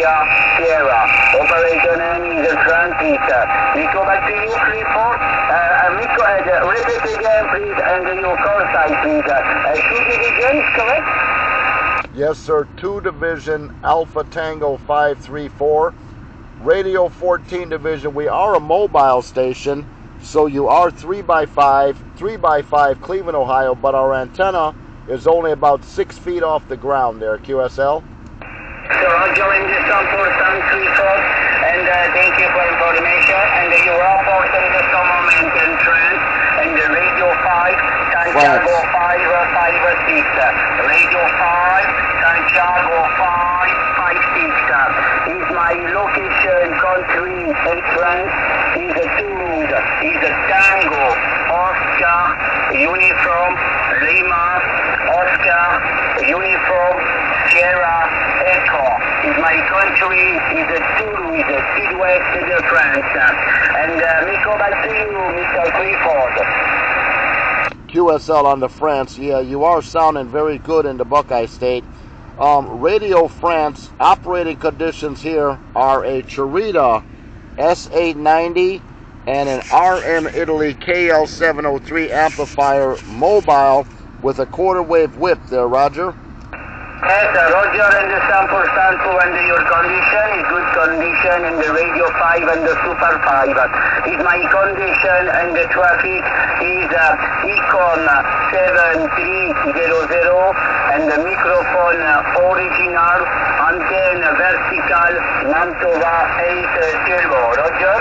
India, Sierra. Operator name is Francis. We go back to you, 34. Repeat again, please, and your call sign, please. 2 divisions, correct? Yes, sir. 2 Division Alpha Tango 534. Radio 14 Division. We are a mobile station, so you are 3x5 Cleveland, Ohio, but our antenna is only about 6 feet off the ground there, QSL. So I'll join the sample sound 34, and thank you for information. And you are reporting the moment in France, and the Radio 5, Santiago 556. Radio 5, Santiago 556. Is my location country in France? Is a Toulouse. Is a Tango, Oscar, Uniform, Lima, Oscar, Uniform, Sierra, Echo. Is my country is a Toulouse, Sud-West de France. And me go back to you, Mr. Clifford. QSL on the France. Yeah, you are sounding very good in the Buckeye State. Radio France, operating conditions here are a Chirita S890 and an RM Italy KL703 amplifier mobile with a quarter wave whip there, Roger. Yes, Roger, and the sample sound to and your condition is good condition, and the Radio 5 and the Super 5 is my condition, and the traffic is Econ 7300, and the microphone original, antenna vertical, Mantova 8 turbo. Roger?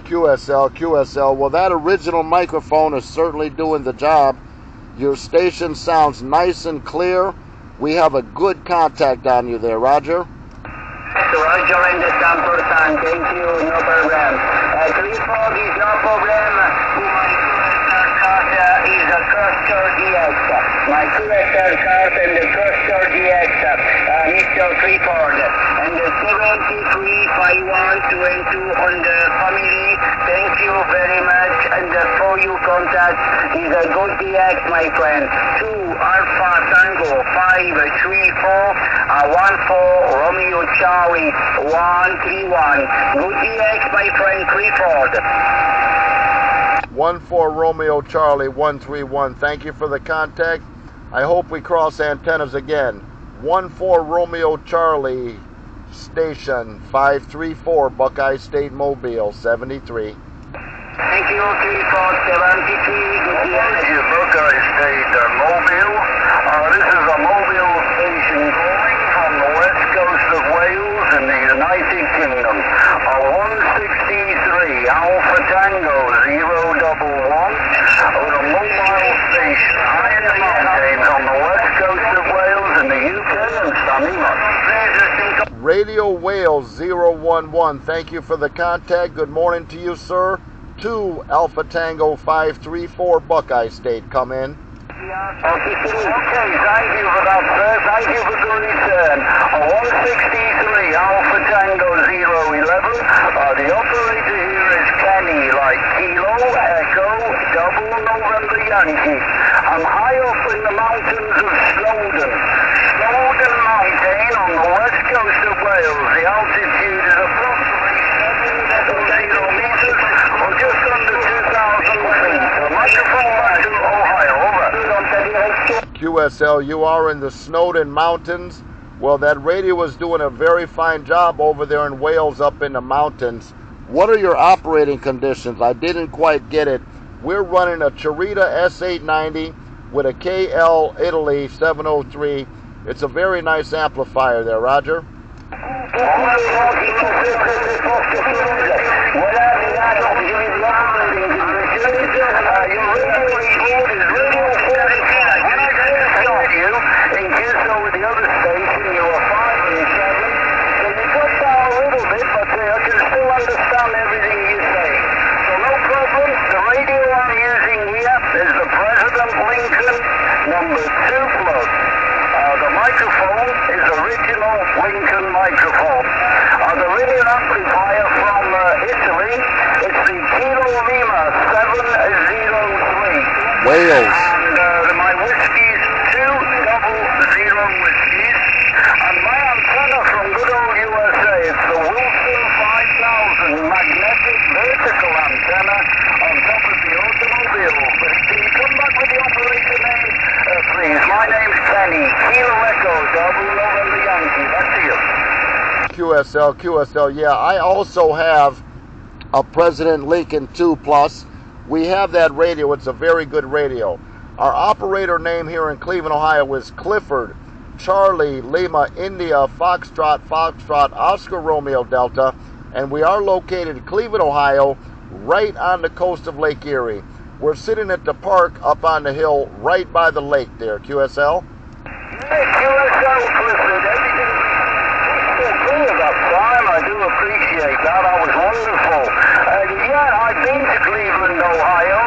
QSL. Well, that original microphone is certainly doing the job. Your station sounds nice and clear. We have a good contact on you there, Roger. Roger, and the sample sound. Thank you, no problem. Clifford is no problem. My QSL card is a Cluster DX. My QSL card and the Cluster DX, Mr. Clifford. And the 735122 on the family. Thank you very much. And for you contact is a good DX, my friend. 2 Alpha Tango 534 14 Romeo Charlie 131. Good DX, my friend Clifford. 14 Romeo Charlie 131. Thank you for the contact. I hope we cross antennas again. 14 Romeo Charlie Station 534 Buckeye State Mobile 73. Thank you, Clifford 73. Good DX. Buckeye State Mobile. This is a mobile station calling from the west coast of Wales in the United Kingdom. 163 Alpha Tango 011 on a mobile station high in the mountains on the west coast of Wales in the UK and sunny months. Radio Wales 011. Thank you for the contact. Good morning to you, sir. 2 Alpha Tango 534 Buckeye State. Come in. Okay, thank you for that, sir. Thank you for the return. 163 Alpha Tango 011. The operator here is Kenny, like Kilo, Echo, Double November Yankee. I'm high up in the mountains of Snowdon. Snowdon Mountain on the west coast of Wales. The altitude is approximately 7 meters, or just under 2,000 feet. The microphone back to Ohio, over. QSL, you are in the Snowdon Mountains. Well, that radio is doing a very fine job over there in Wales up in the mountains. What are your operating conditions? I didn't quite get it. We're running a Chirita S890 with a KL Italy 703. It's a very nice amplifier there, Roger. Understand everything you say. So no problem. The radio I'm using here is the President Lincoln number 2 plus. The microphone is original Lincoln microphone. The radio amplifier from Italy, it's the Kilo Lima 703. Wales. And my whiskies, 2 double zero whiskies. And my antenna from good old USA QSL, yeah. I also have a President Lincoln 2 Plus. We have that radio. It's a very good radio. Our operator name here in Cleveland, Ohio is Clifford Charlie Lima India Foxtrot Oscar Romeo Delta, and we are located in Cleveland, Ohio, right on the coast of Lake Erie. We're sitting at the park up on the hill right by the lake there. QSL? QSL, Clifford. Everything was clear that time. I do appreciate that. That was wonderful. Yeah, I've been to Cleveland, Ohio.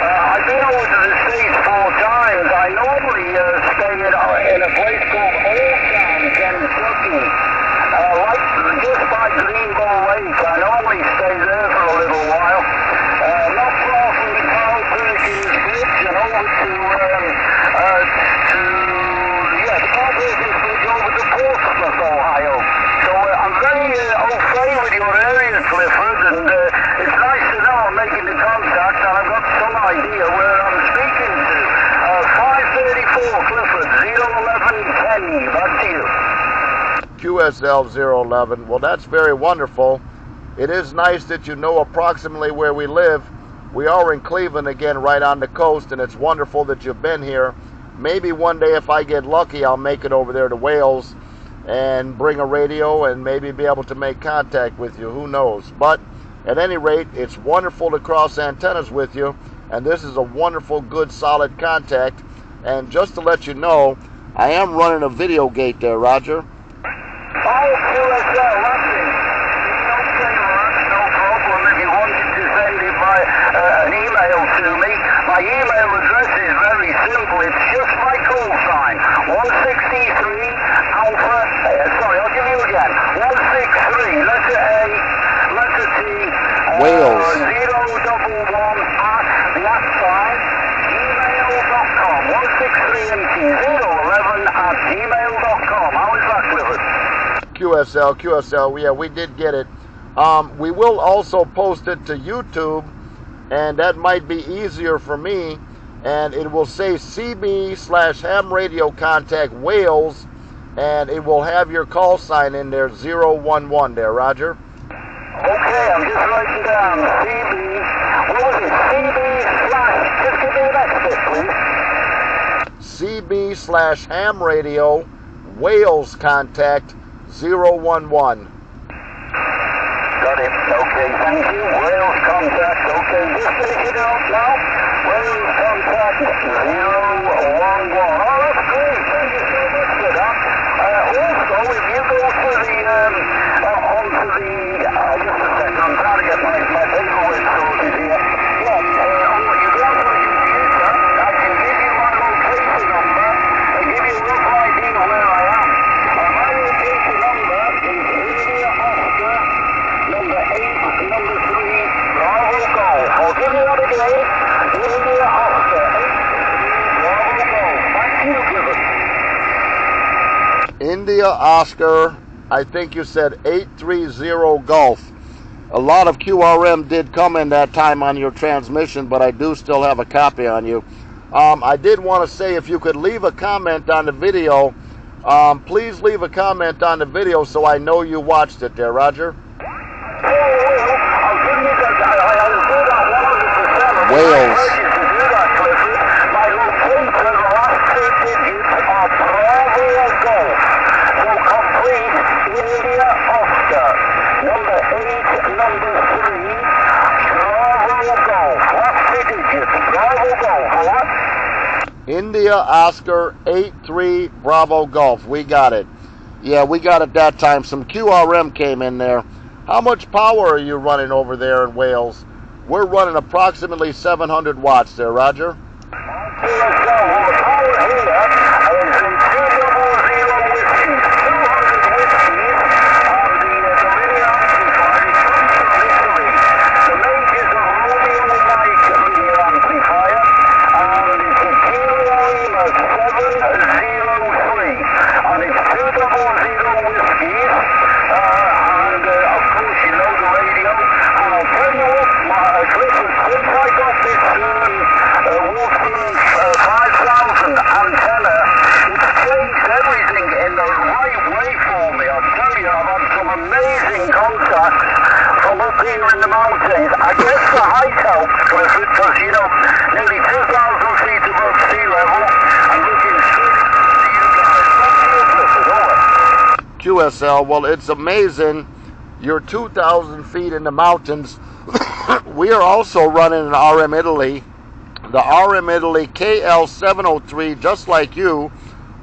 I've been over to the States 4 times. I normally stay in a place called Old Town, Kentucky. Like just by Greenbow Lake. I normally stay there for a little while. Not far from the Carl Perkins Bridge and over to the Carl Perkins Bridge over to Portsmouth, Ohio. So I'm very au fait with your area, Clifford, and it's nice to know I'm making the contact and I've got some idea where I'm speaking to. 534 Clifford, 01110, back to you. QSL 011. Well, that's very wonderful. It is nice that you know approximately where we live. We are in Cleveland again, right on the coast, and it's wonderful that you've been here. Maybe one day, if I get lucky, I'll make it over there to Wales and bring a radio and maybe be able to make contact with you. Who knows? But at any rate, it's wonderful to cross antennas with you, and this is a wonderful, good, solid contact. And just to let you know, I am running a video gate there, Roger. Oh, QSL, nothing. Okay, well, that's no problem. If you wanted to send it by an email to me, my email address is very simple. It's just my call sign, 163 Alpha, sorry, I'll give you again, 163, letter A, letter T, Wales. 011 at the at sign, gmail.com, 163MT011 at gmail.com. How is that, Clifford? QSL, yeah, we did get it. We will also post it to YouTube, and that might be easier for me, and it will say CB/ham radio contact Wales, and it will have your call sign in there, 011 there, Roger. Okay, I'm just writing down CB, what was it, CB/ just give me the next bit, please. CB/ham radio Wales contact 011. Got it. Okay, thank you. Wales contact. Okay, just finish it out now. Wales contact 011. Oh, that's great. Thank you so much for that. Also, if you go to the, onto the, just a second, I'm trying to get my paperwork sorted here. Yeah, you go onto the computer, I can give you my location number and give you a rough idea where I am. My location number is India Oscar, number 8, number 3, Bravo Golf. I'll give you that again. India Oscar, 8, 3, Bravo Golf. Thank you, Clifford. India Oscar, I think you said 830 Golf. A lot of QRM did come in that time on your transmission, but I do still have a copy on you. I did want to say, if you could leave a comment on the video, please leave a comment on the video so I know you watched it there, Roger. Wales. My location, the last 2 digits are Bravo Golf. So complete India Oscar. Number 8, number 3, Bravo Golf. Last 2 digits, Bravo Golf. What? India Oscar 83 Bravo Golf. We got it. Yeah, we got it that time. Some QRM came in there. How much power are you running over there in Wales? We're running approximately 700 watts there, Roger. Antenna in the mountains. I guess the height helps, Clifford, because, you know, nearly 2,000 feet above sea level, and looking straight to you guys. Thank you, Clifford, over. QSL, well, it's amazing. You're 2,000 feet in the mountains. We are also running an RM Italy, the RM Italy KL703, just like you,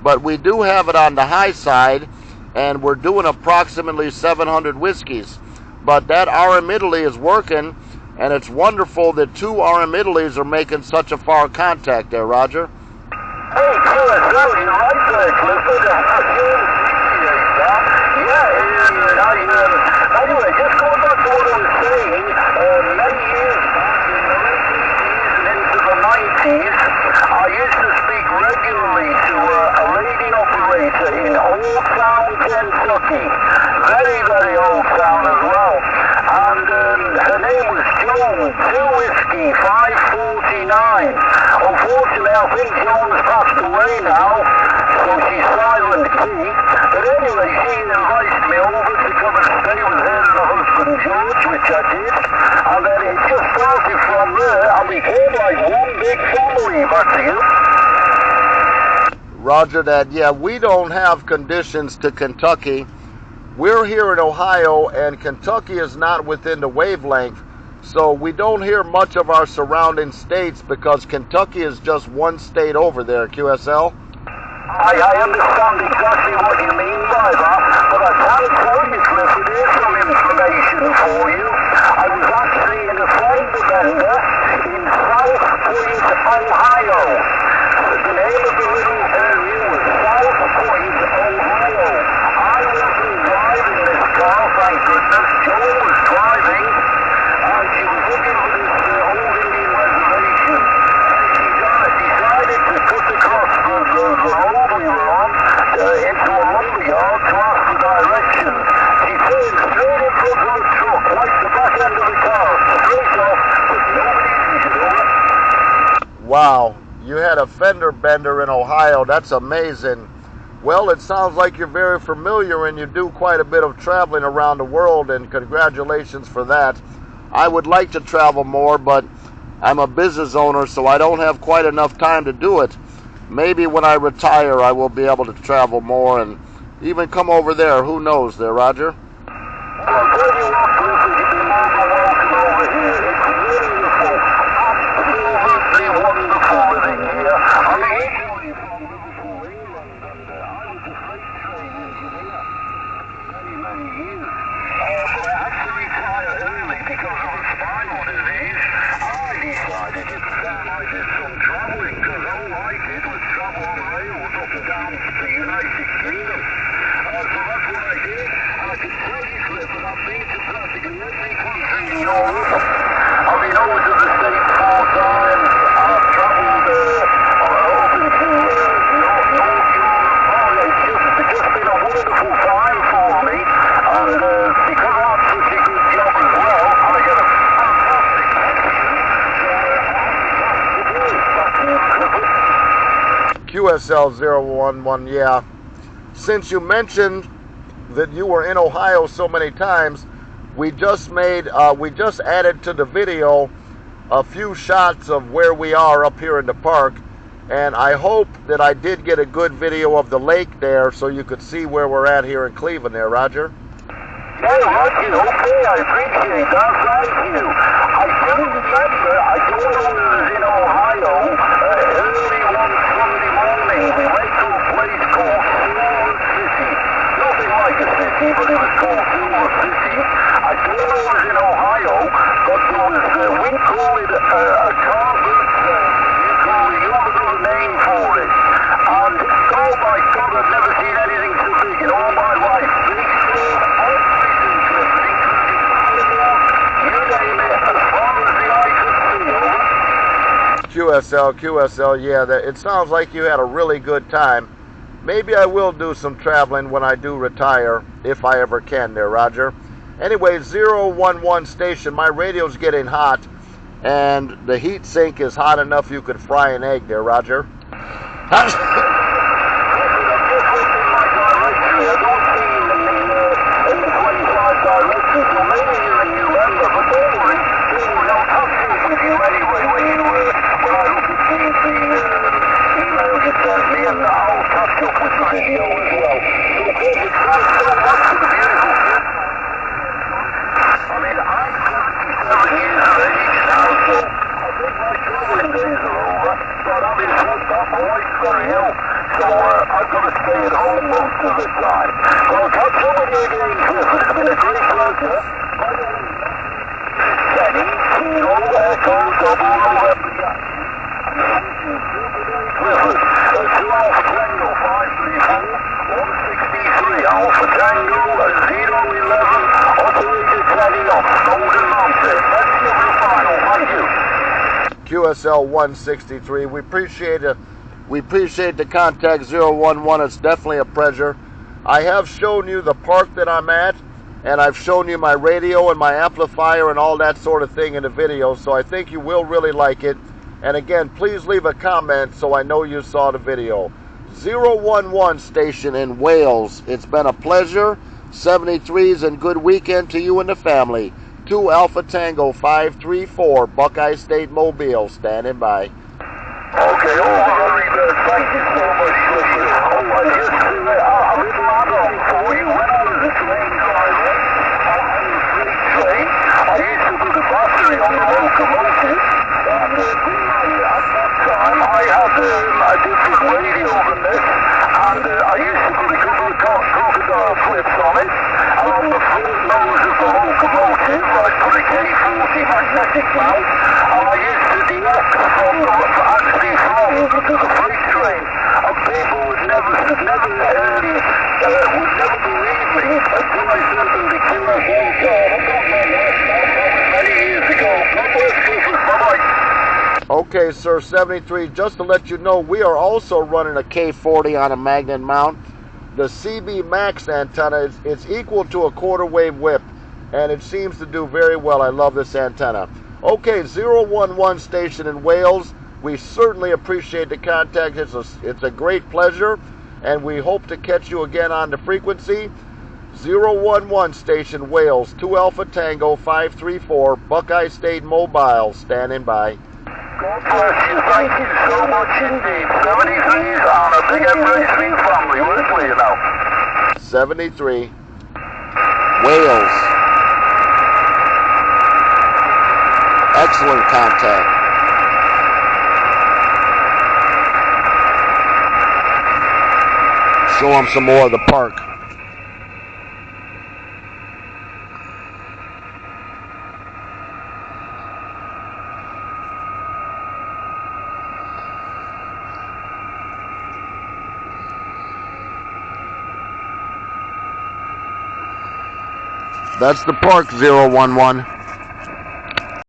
but we do have it on the high side, and we're doing approximately 700 whiskeys. But that RM Italy is working, and it's wonderful that two RM Italys are making such a far contact there, Roger. Hey, QSL, you're right there, Clifford. I do appreciate that. Yeah, anyway, just going back to what I was saying, many years back in the late 80s and into the 90s, I used to speak regularly to a lady operator in Old Town, Kentucky. Very, very old town as well. And her name was Joan, 2 Whiskey 549. Unfortunately, I think Joan's passed away now, so she's silent key. But anyway, she invited me over to come and stay with her and her husband George, which I did. And then it just started from there and became like one big family. Back to you. Roger that. Yeah, we don't have conditions to Kentucky. We're here in Ohio, and Kentucky is not within the wavelength, so we don't hear much of our surrounding states because Kentucky is just one state over there, QSL. I understand exactly what you mean by that, but I can tell you, Clifford, here's some information for you. I was actually in a fender bender in South Point, Ohio. The name of the little area was South Point, Ohio. I wasn't driving this car, thank goodness. Joe was driving, and she was looking for this old Indian reservation. She decided to cut across the road we were on into a lumberyard to ask the direction. She turned straight in front of the truck, like the back end of the car, straight off, but nobody injured over. Wow, you had a fender bender in Ohio. That's amazing. Well, it sounds like you're very familiar and you do quite a bit of traveling around the world, and congratulations for that. I would like to travel more, but I'm a business owner, so I don't have quite enough time to do it. Maybe when I retire, I will be able to travel more and even come over there. Who knows there, Roger? Well, I'll tell you what, Clifford, you've been more than welcome over here. It's wonderful, absolutely wonderful living here. I mean, originally from Liverpool, England, and I was a freight train engineer many, many years. But I had to retire early because of a spinal disease. I decided it's time I did some traveling, because all I did was travel on rails up and down the United Kingdom. So that's what I did. And I can tell you, Clifford, I've been to practically every country in Europe. I've been over to the States 4 times. I've travelled up into North Europe. Oh, it's just been a wonderful time for me. And because I have such a good job as well, I get a fantastic pension. So I have to do it. Back to you, Clifford. QSL011, yeah. Since you mentioned that you were in Ohio so many times, we just added to the video a few shots of where we are up here in the park, and I hope that I did get a good video of the lake there so you could see where we're at here in Cleveland there, Roger. Yeah, Roger, okay, I appreciate that, thank you. I do remember, I don't know when I was in Ohio, early one Sunday morning, we went to a place called Silver City. Nothing like a city, but it was called Silver City. I don't know when I was in Ohio, but there was, we call it a car birthday. You have another name for it. And, oh my God, I've never seen anything so big in all my life. Big storm, everything, Clifford, including animals, you name it, as far as the eye could see, over. QSL, yeah, it sounds like you had a really good time. Maybe I will do some traveling when I do retire, if I ever can there, Roger. Anyway, 011 station, my radio's getting hot, and the heat sink is hot enough you could fry an egg there, Roger. In the 25 directions, or maybe you're a new member, but Alpha Tango 011, operator standing off, Golden Mountain. That's your final, thank you. QSL 163, we appreciate it. We appreciate the contact 011. It's definitely a pleasure. I have shown you the park that I'm at, and I've shown you my radio and my amplifier and all that sort of thing in the video, so I think you will really like it. And again, please leave a comment so I know you saw the video. 011 station in Wales, it's been a pleasure. 73s and good weekend to you and the family. 2 Alpha Tango 534, Buckeye State Mobile, standing by. Okay, very good. Thank you so much. I just a little add-on for you. When I was a train driver on the freight train, I used to put a battery on the locomotive, and at that time I had a different radio than this, and I used to put a couple of crocodile clips on it, and on the front nose of the locomotive I put a K40 magnetic mount, and I used to direct from to the freight train, and people would never believe me until I said them the QSL card. I got my last now, many years ago. God bless Christmas. Bye-bye. Okay, sir, 73, just to let you know, we are also running a K40 on a magnet mount. The CB Max antenna it's equal to a quarter wave whip, and it seems to do very well. I love this antenna. Okay, 011 station in Wales. We certainly appreciate the contact. It's a great pleasure, and we hope to catch you again on the frequency. 011 station Wales, 2 Alpha Tango 534, Buckeye State Mobile, standing by. God bless you. Thank you so much indeed. 73s and a big embracing family. We're clear now. 73, Wales. Excellent contact. Show them some more of the park. That's the park, 011.